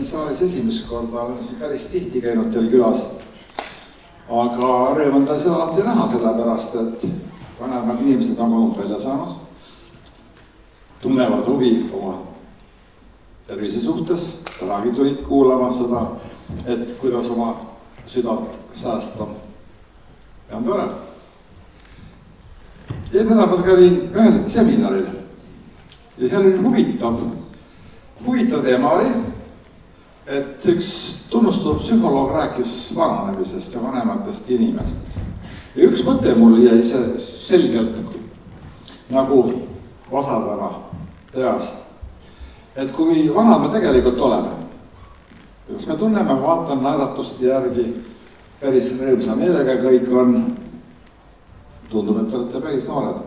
siin saalis esimest korda, olen siin päris tihti käinud teil külas. Aga rõõm on ta seda alati näha sellepärast, et vanemad inimesed on olnud välja saanud. Tunnevad huvi oma tervise suhtes, tänagi tulid kuulama seda, et kuidas oma südant säästa. Ja on tore. Eelmine nädal ma käin ühel seminaril ja seal oli huvitav teema oli, et üks tunnustatud psühholoog rääkis vananemisest ja vanematest inimestest. Ja üks mõte mul jäi selgelt nagu vasaldama peas, et kui vanad me tegelikult oleme, kuidas me tunneme, vaatan naeratust järgi, päris rõõmsa meelega kõik on, tundub, et olete päris noored,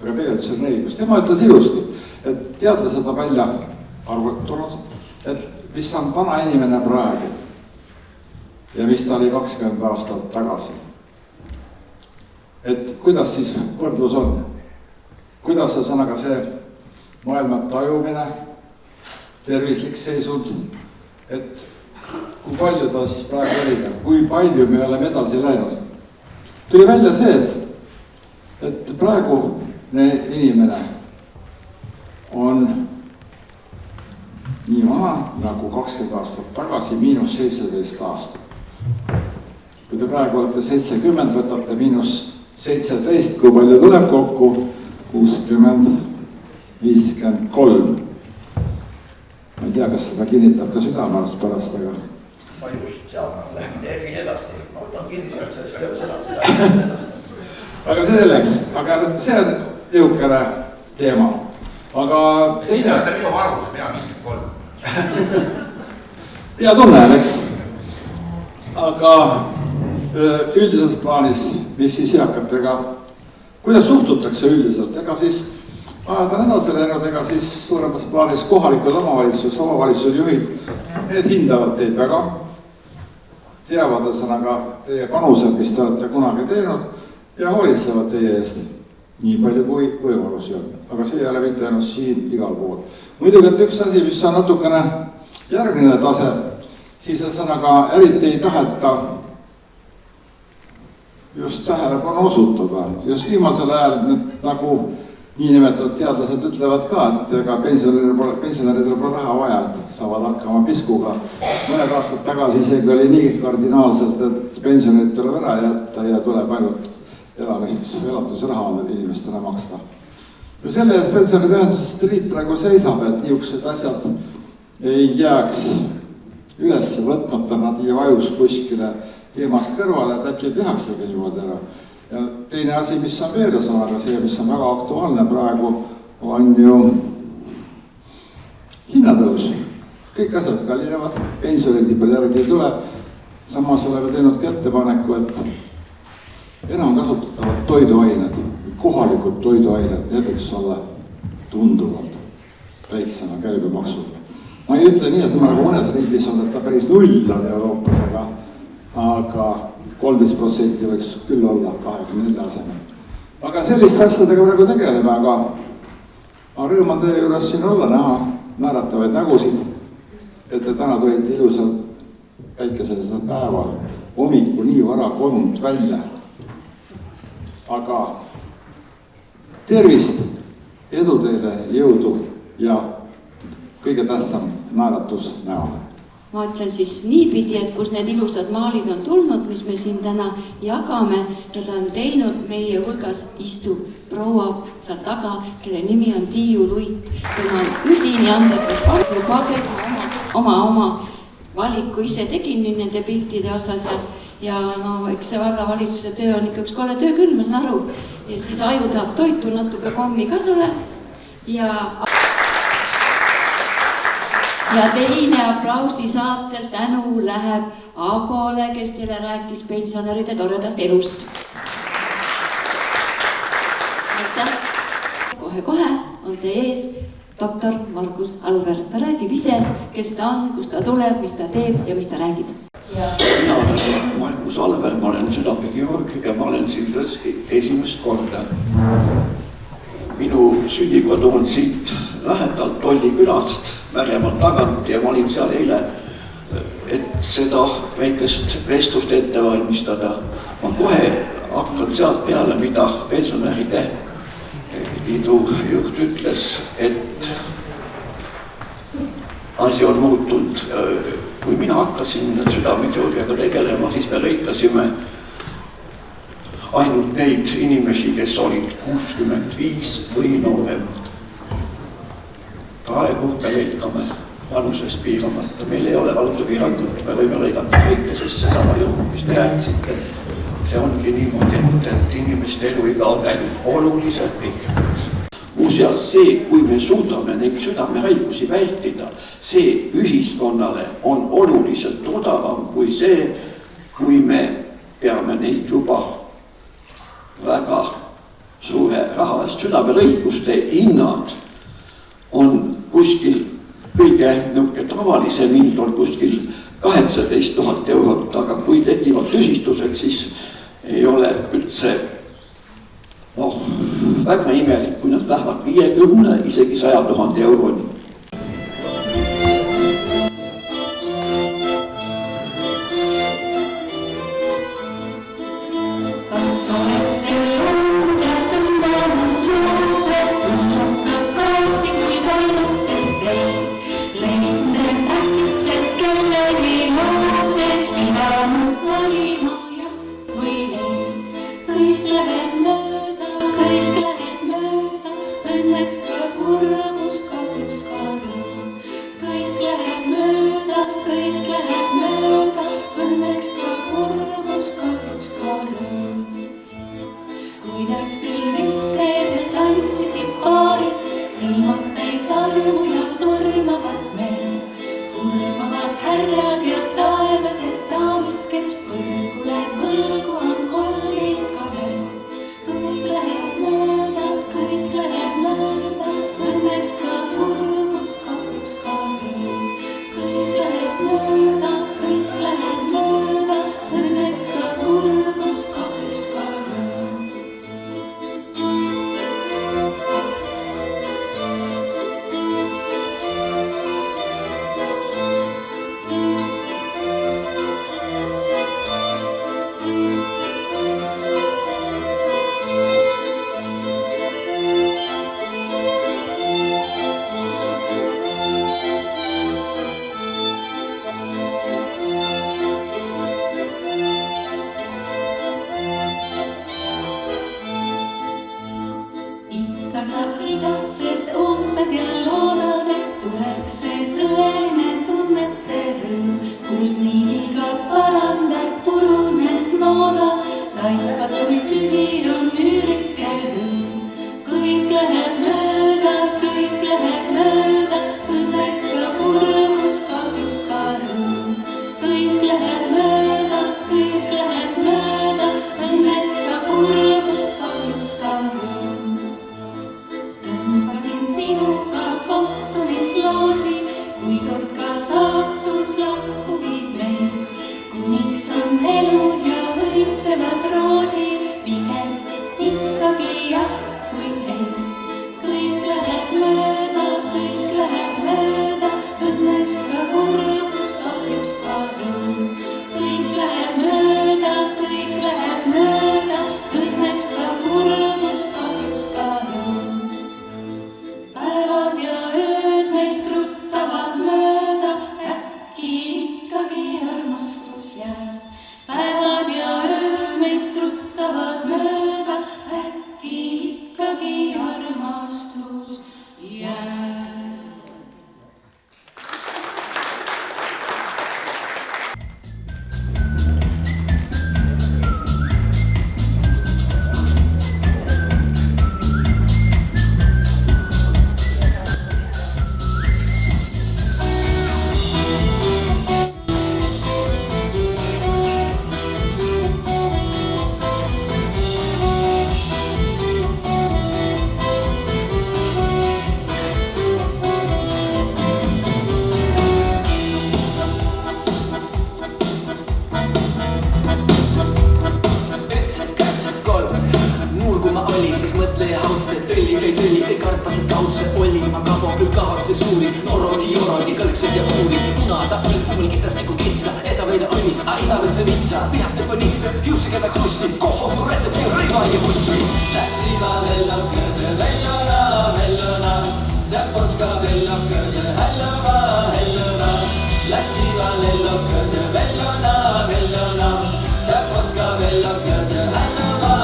aga tegelikult see on õigus. Tema ütles ilusti, et teadlased on välja arvutanud, et mis on vana inimene praegu ja mis ta oli 20 aastat tagasi. Et kuidas siis võrdlus on? Kuidas sõnaga see maailma tajumine, tervislik seisund, et kui palju ta siis praegu erinev, kui palju me oleme edasi läinud. Tuli välja see, et praegune inimene on nii vana nagu 20 aastat tagasi, miinus 17 aastat. Kui te praegu olete 70, võtate miinus 17, kui palju tuleb kokku? 60, 53. Ma ei tea, kas seda kinnitab ka südamearst pärast, aga... Ma just seal lähen edasi, ma võtan kinnitab sellest edasi. Aga see selleks, aga see on jõukene teema. Aga teine... Te olete minu arvuse, mina 53. Hea tunne, eks. Aga üldiselt plaanis, mis siis eakatega, kuidas suhtutakse üldiselt, ega siis ajad on edasi läinud, ega siis suuremas plaanis kohalikud omavalitsuse juhid, need hindavad teid väga, teavad sõnaga teie panused, mis te olete kunagi teinud ja hoolitsevad teie eest nii palju kui võimalusi on. Aga see ei ole mitte ainult siin igal pool. Muidugi, et üks asi, mis on natukene järgmine tase, siis sõnaga eriti ei taheta just tähelepanu osutada. Just viimasel ajal need nagu niinimetatud teadlased ütlevad ka, et ega pensionäridel pole raha vaja, et saavad hakkama piskuga. Mõned aastad tagasi isegi oli nii kardinaalselt, et pensionid tuleb ära jätta ja tuleb ainult elatusraha inimestele maksta. Ja selle eest pensionide ühendusest liit praegu seisab, et niisugused asjad ei jääks üles võtmata, nad ei vajus kuskile teemast kõrvale, et äkki tehaksegi niimoodi ära. Ja teine asi, mis on veel aga see, mis on väga aktuaalne praegu, on ju hinnatõus. Kõik asjad kallinevad, pensionid nii palju järgi ei tule. Samas oleme teinud ka ettepaneku, et enam kasutatavad toiduained, kohalikud toiduained, need võiks olla tunduvalt väiksema käibemaksuga. Ma ei ütle nii, et nagu mõnes riigis on, et ta päris null on Euroopas, aga 13% võiks küll olla 24 asemel. Aga selliste asjadega praegu tegeleme, aga rõõm on teie juures siin olla, näha määratavaid nägusid, et te täna tulite ilusal päikeselisel päeval hommikul nii vara kodunt välja. Aga tervist, edu teile, jõudu ja kõige tähtsam naeratus näole. Ma ütlen siis niipidi, et kus need ilusad maalid on tulnud, mis me siin täna jagame, need on teinud meie hulgas istub proua seal taga, kelle nimi on Tiiu Luik. Tema on üdini andekas lubage, oma valiku ise tegin nende piltide osas ja no, eks see vallavalitsuse töö on ikka üks kole töö küll, ma saan aru. Ja siis aju tahab toitu natuke kommi ka sulle ja teine aplausi saatel tänu läheb Agole, kes teile rääkis pensionäride toredast elust. Aitäh! Kohe on teie ees doktor Margus Alver. Ta räägib ise, kes ta on, kust ta tuleb, mis ta teeb ja mis ta räägib. Mina olen Margus Alver, ma olen südamekirurg ja ma olen siin tõesti esimest korda. Minu sünnikodu on siit lähedalt Tolli külast Väremaa tagant ja ma olin seal eile, et seda väikest vestlust ette valmistada. Ma kohe hakkan sealt peale, mida pensionäride liidu juht ütles, et asi on muutunud. Kui mina hakkasin südamekirurgiaga tegelema, siis me lõikasime ainult neid inimesi, kes olid 65 või nooremad. Praegu me lõikame vanusest piiramata. Meil ei ole valutupiirangut, me võime lõigata kõike, sest seesama juht, mis te rääkisite, see ongi niimoodi, et inimeste eluiga on läinud oluliselt pikemaks. Muuseas see, kui me suudame neid südamehaigusi vältida, see ühiskonnale on oluliselt odavam kui see, kui me peame neid juba väga suure raha eest. Südamelõikuste hinnad on kuskil kõige tavalisem hind on kuskil 18 000 eurot, aga kui tekivad tüsistused, siis ei ole üldse väga imelik, kui nad lähevad 50, isegi 100 000 euroni. Päevad ja ööd meist ruttavad mööda. ja uuri, kuna ta ulkitas nagu kitsa. Esa veida õnnist, aina võtse vitsa. Vihast juba nii, kiusikeda krussi, koho kui retsepti rõiva ja bussi. Läksime vellakese, vellona, Tšäposka vellakese, hellona. Läksime vellakese, vellona, Tšäposka vellakese, hellona.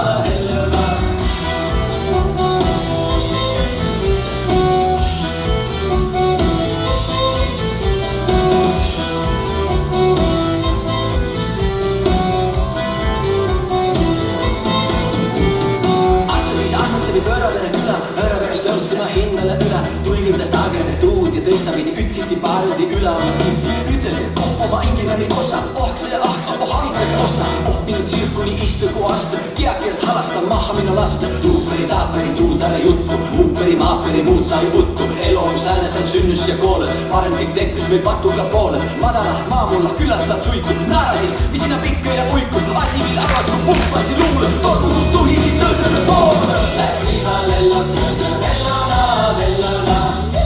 Lõutsema hinnale üle, tulgindelt agendet tuud ja tõstapidi ütsiti paardi üle oma skilti. Ütelge, oma ingilani osa, ohkse ja ahkse, havitage osa. Minu tsirkuni istugu astu, kiakias halasta maha minu lasta. Tuuperi, taaperi, tuutare juttu, uuperi, maaperi, muud sai uttu. Elu on säänesen sünnus ja kooles, parem kõik tekkus meil patuga pooles. Madala, maamulla, küllalt saad suiku, naara siis, mis sinna pikka ja uiku. Asi vil avastu, puhpati luule, tormutus tuhisid tõsele poole. Läksime lellakese, vellona,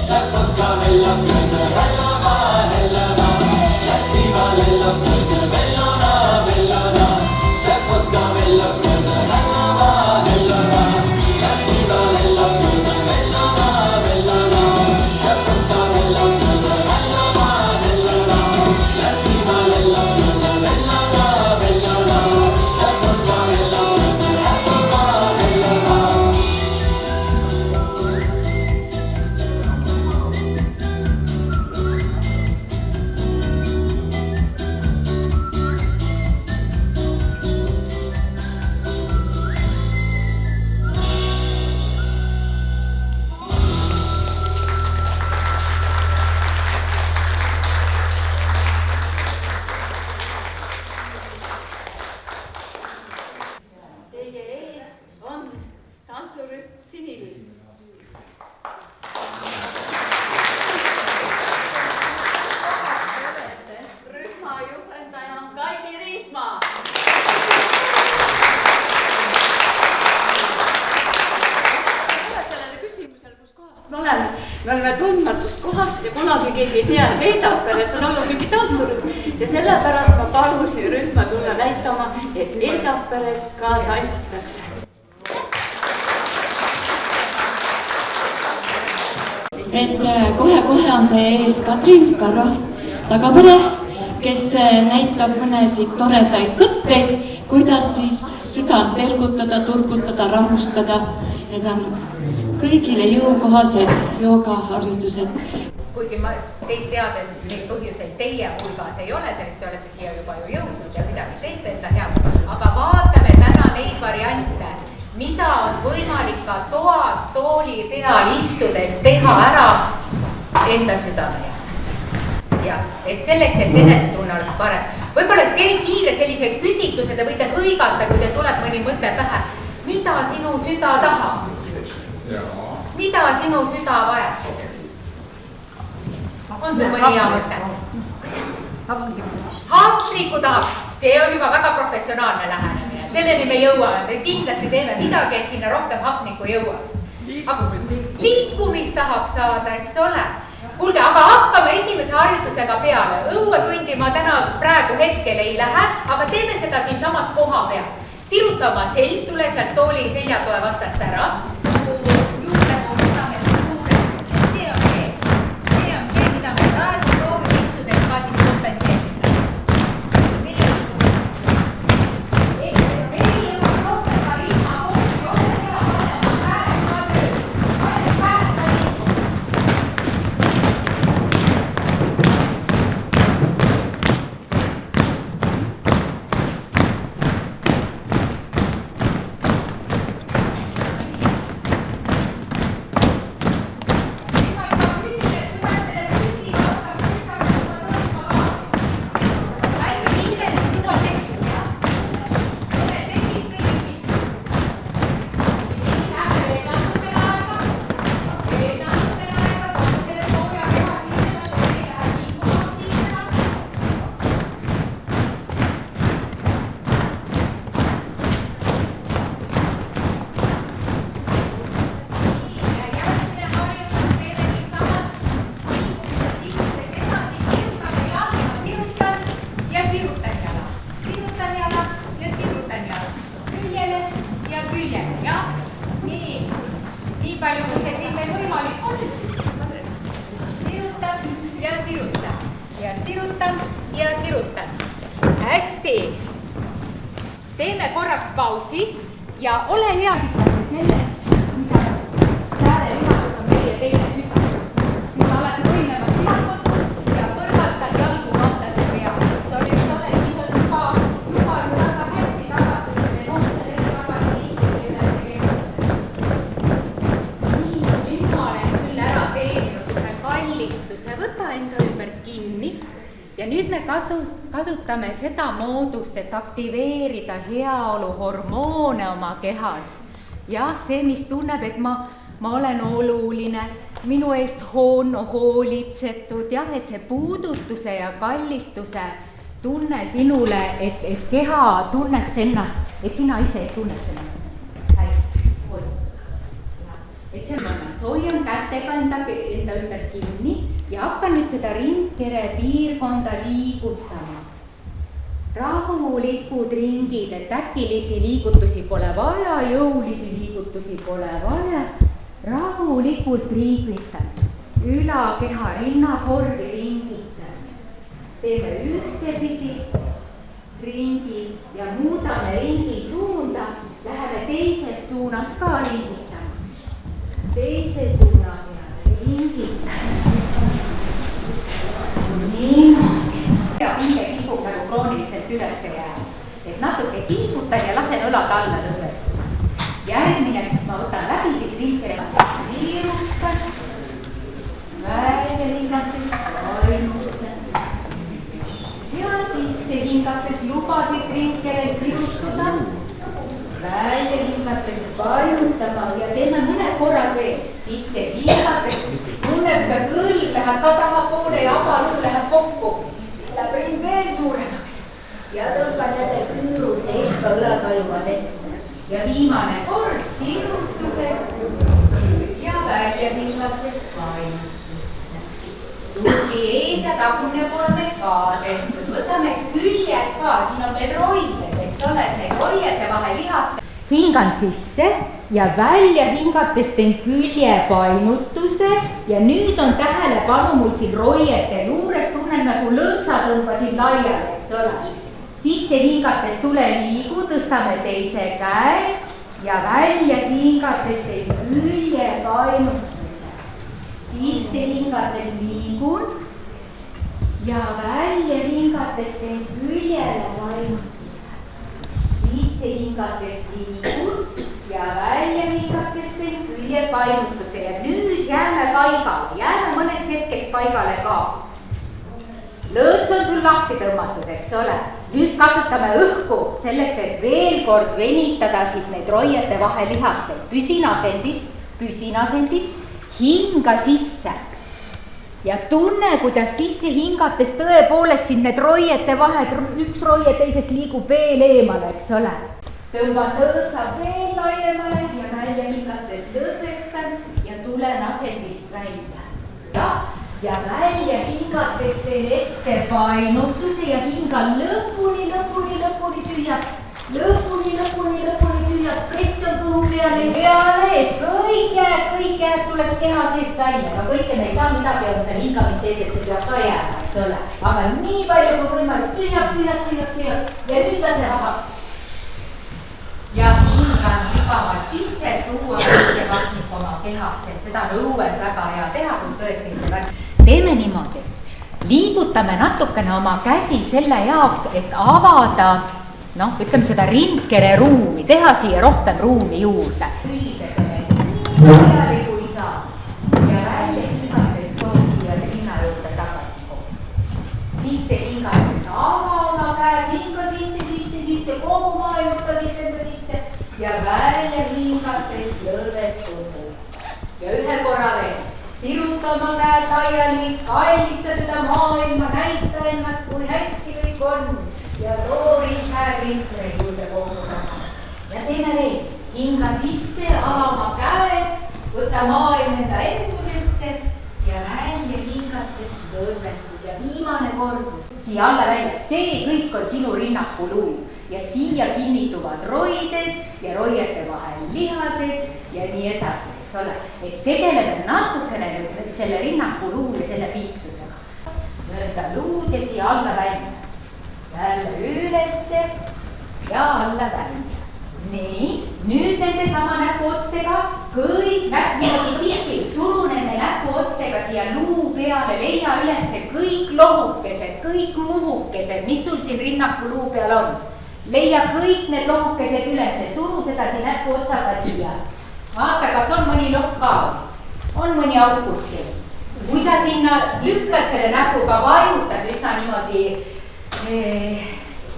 Tšäposka vellakese, hellona. Läksime lellakese, vellona, Tšäposka vellakese, hellona. Läksime lellakese, vellona, Tšäposka vellakese, hellona. Läksime lellakese, vellona, Tšäposka vellakese, hellona. Teie ees on tantsurühm Sinilill. Rühma juhendaja on Kaili Riismaa. Sellele küsimusele, kus kohast me oleme tundmatust kohast ja kunagi keegi ei tea, et Eedapperes on olnud mingi tantsurühm ja sellepärast ma palusin rühma tulla näitama, et Eedapperes ka tantsitakse. Et kohe-kohe on teie ees Katrin Karro Tagapere, kes näitab mõnesid toredaid võtteid, kuidas siis südant ergutada, turgutada, rahustada. Need on kõigile jõukohased joogaharjutused. Kuigi ma teid teades neid põhjuseid teie hulgas ei ole, selleks te olete siia juba ju jõudnud ja midagi teete enda heaks. Aga vaatame täna neid variante, mida on võimalik ka toas tooli peal istudes teha ära enda südame jaoks. Ja, et selleks, et enesetunne oleks parem. Võib-olla kiire sellise küsitluse te võite hõigata, kui teil tuleb mõni mõte pähe. Mida sinu süda tahab? Mida sinu süda vajaks? On sul mõni hea mõte? Hapniku tahab. See on juba väga professionaalne lähenemine. Selleni me jõuame. Me kindlasti teeme midagi, et sinna rohkem hapniku jõuaks. Liikumist tahab saada, eks ole? Kuulge, aga hakkame esimese harjutusega peale. Õuetundi ma täna praegu hetkel ei lähe, aga teeme seda siin samas koha peal. Siruta oma selg üle sealt tooli seljatoe vastast ära. Juurde mu südamest suuremaks. See on see, mida me praegu proovime istudes ka siis kompenseerida. Veri jõuab rohkem ka rihma kohti. Ole hea, pane päev ka töö. Pane päev ka liiku. ja sirutan. Hästi. Teeme korraks pausi ja ole hea sellest, mida säärelihased on meie teine süda. Siis alati võimemas lihakotus ja põrgatad jalgu vaatad peale. Siis on juba ju väga hästi tagatud selle noortele tagasi liikmele ülesse kehasse. Nii, nüüd ma olen küll ära teeninud ühe kallistuse. Võta enda ümbert kinni. Ja nüüd me kasutame seda moodust, et aktiveerida heaolu hormoone oma kehas. Ja see, mis tunneb, et ma olen oluline, minu eest hoolitsetud, jah, et see puudutuse ja kallistuse tunne sinule, et keha tunneks ennast, et sina ise tunneks ennast hästi hoitud. Et see on ennast, hoian kätega enda ümber kinni ja hakkan nüüd seda ringkere piirkonda liigutama. Rahulikud ringid, et äkilisi liigutusi pole vaja, jõulisi liigutusi pole vaja. Rahulikult ringitan, ülakeha, rinnakorvi ringitan. Teeme ühtepidi ringi ja muudame ringi suunda. Läheme teises suunas ka ringitama. Teise suuna peale ringitame. Niimoodi. Ja pinge kipub nagu krooniliselt üles jääb. Et natuke kiigutan ja lasen õlad alla lõdvestuda. Järgmine, mis ma võtan läbi siit ringkere, siirutan, välja hingates, vaimutan. Ja sisse hingates lubasid ringkere sirutuda, välja hingates vaimutama ja teeme mõne korra veel. Sisse hingates, tunneb, kas õlg läheb ka tahapoole ja abalug läheb kokku. Läheb ring veel suuremaks ja tõmban jälle küüru selga õlatajuvad ette. Ja viimane kord sirutuses ja välja hingates vaimutusse. Tuuli ees ja tagune poolme ka tehtud. Võtame küljed ka, siin on veel roided, eks ole, et need roiete vahe lihast. Hingan sisse ja välja hingates teen küljepainutuse ja nüüd on tähelepanu mul siin roiete juures, tunnen nagu lõõtsa tõmbasin laiali, eks ole. Sisse hingates tule liigu, tõstame teise käe ja välja hingates teen küljepainutuse. Sisse hingates liigun ja välja hingates teen küljele painutuse. Sisse hingates liigun ja välja hingates teen küljepainutuse ja nüüd jääme paigale, jääme mõneks hetkeks paigale ka. Lõõts on sul lahti tõmmatud, eks ole. Nüüd kasutame õhku selleks, et veel kord venitada siit neid roiete vahe lihast. Püsin asendis, hinga sisse. Ja tunne, kuidas sisse hingates tõepoolest siin need roiete vahed, üks roie teisest liigub veel eemale, eks ole. Tõmban lõõtsa veel laiemale ja välja hingates lõdvestan ja tulen asendist välja. Ja välja hingates teen ette painutuse ja hingan lõpuni tühjaks. Lõpuni tühjaks, press on kõhu peale, et kõik jääb tuleks keha seest välja. Aga kõike me ei saa, midagi on seal hingamisteedesse peab ka jääma, eks ole. Aga nii palju kui võimalik tühjaks ja nüüd lase vabaks. Ja hingan sügavalt sisse, tuua kõike vahnik oma kehasse, et seda on õues väga hea teha, kus tõesti seda. Teeme niimoodi, liigutame natukene oma käsi selle jaoks, et avada ütleme seda ringkere ruumi, teha siia rohkem ruumi juurde. Külgedele nii ajali kui saa ja välja hingates toon siia rinna juurde tagasi kogu. Sisse hingates ava oma käed, hinga sisse, kogu maailmutasid enda sisse ja välja hingates lõdvestuda. Ja ühe korra veel, siruta oma käed laiali, kallista seda maailma, näita ennast, kui hästi kõik on. Ja too ringkere juurde kogu tagasi. Ja teeme veel, hinga sisse, ava oma käed, võta maailm enda endusesse ja välja hingates lõdvestud. Ja viimane kordus, siia alla välja, see kõik on sinu rinnakuluum. Ja siia kinnituvad roided ja roiete vahel lihased ja nii edasi, eks ole. Et tegeleme natukene nüüd selle rinnakuluum ja selle piiksusega. Mööda luud ja siia alla välja. ülesse ja alla välja. Nii, nüüd nende sama näpuotstega kõik niimoodi tihti, suru nende näpuotstega siia luu peale, leia ülesse kõik lohukesed, kõik muhukesed, mis sul siin rinnaku luu peal on. Leia kõik need lohukesed ülesse, suru sedasi näpuotsaga siia. Vaata, kas on mõni lohk ka, on mõni aukuski. Kui sa sinna lükkad selle näpuga, vajutad üsna niimoodi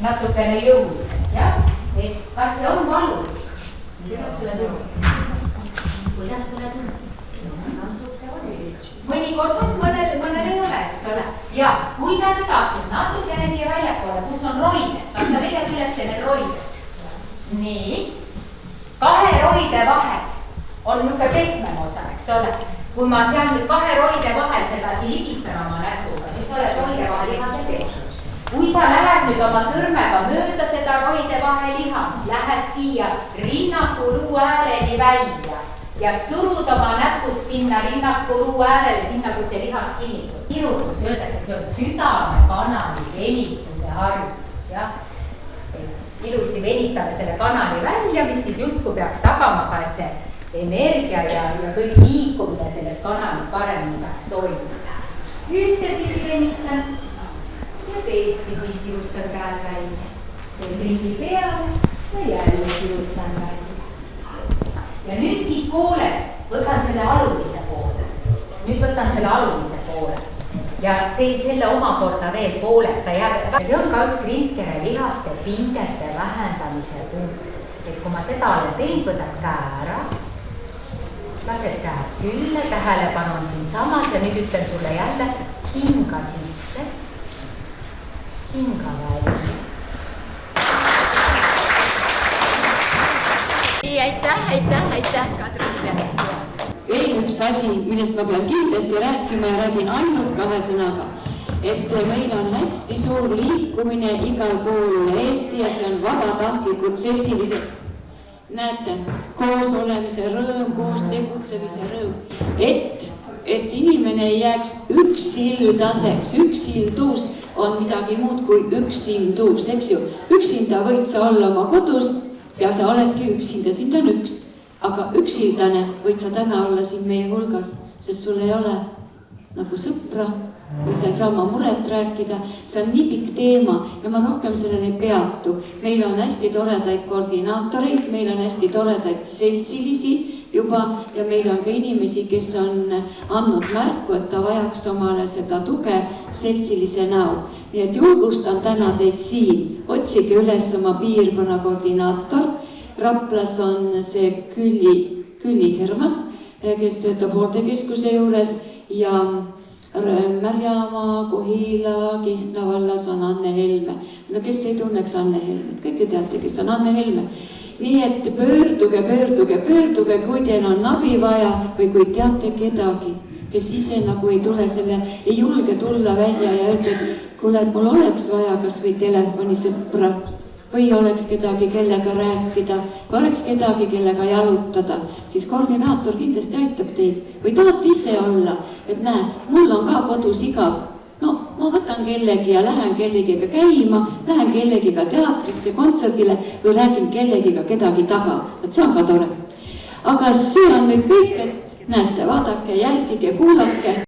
natukene jõud, jah? Kas see on valu? Kuidas sulle tundub? Kuidas sulle tundub? Mõnikord on, mõnel ei ole, eks ole. Ja kui sa nüüd astud natukene siia väljapoole, kus on roided, kas sa leiad üles need roided? Nii. 2 roide vahel on niisugune pehmem osa, eks ole. Kui ma seal nüüd 2 roide vahel sedasi ligistan oma näpuga, nüüd sa oled roide vahel lihase pehmem. Kui sa lähed nüüd oma sõrmega mööda seda roide vahelihast, lähed siia rinnakuluu ääreni välja ja surud oma näpud sinna rinnakuluu äärele, sinna, kus see lihas kinnitub. Kirutus öeldakse, see on südamekanali venituse harjutus, jah. Ilusti venitame selle kanali välja, mis siis justkui peaks tagama ka, et see energia ja kõik liikumine sellest kanalist paremini saaks toimuda. Ühtepidi venitan. Ja teistpidi sirutan käed välja. Teen ringi peale ja jälle sirutan välja. Ja nüüd siit poolest võtan selle alumise poole. Nüüd võtan selle alumise poole. Ja teen selle omakorda veel pooleks. See on ka üks rindkere lihaste pingete vähendamise punkt. Et kui ma seda olen teinud, võtad käe ära. Lased käed sülle, tähelepanu on siin samas ja nüüd ütlen sulle jälle hinga sisse. Hinga välja. Nii, aitäh, Kadrile. Veel üks asi, millest ma pean kindlasti rääkima ja räägin ainult 2 sõnaga. Et meil on hästi suur liikumine igal pool Eesti ja see on vabatahtlikud seltsilised. Näete, koos olemise rõõm, koos tegutsemise rõõm. Et inimene ei jääks üksildaseks, üksildus on midagi muud kui üksindus, eks ju. Üksinda võid sa olla oma kodus ja sa oledki üksinda, sind on üks. Aga üksildane võid sa täna olla siin meie hulgas, sest sul ei ole nagu sõpra või sa ei saa oma muret rääkida. See on nii pikk teema ja ma rohkem sellele ei peatu. Meil on hästi toredaid koordinaatoreid, meil on hästi toredaid seltsilisi juba ja meil on ka inimesi, kes on andnud märku, et ta vajaks omale seda tuge seltsilise näol. Nii et julgustan täna teid siin, otsige üles oma piirkonna koordinaator. Raplas on see Külli Hermas, kes töötab hooldekeskuse juures ja Märjamaa, Kohila, Kihtna vallas on Anne Helme. No kes ei tunneks Anne Helmet, kõik te teate, kes on Anne Helme. Nii et pöörduge, kui teil on abi vaja või kui teate kedagi, kes ise nagu ei tule ei julge tulla välja ja öelda, et kuule, mul oleks vaja kas või telefonisõpra või oleks kedagi, kellega rääkida, või oleks kedagi, kellega jalutada, siis koordinaator kindlasti aitab teid. Või tahate ise olla, et näe, mul on ka kodus igav. No, ma võtan kellegi ja lähen kellegiga käima, lähen kellegiga teatrisse, kontserdile või räägin kellegiga kedagi taga. Et see on ka tore. Aga see on nüüd kõik, et näete, vaadake, jälgige, kuulake.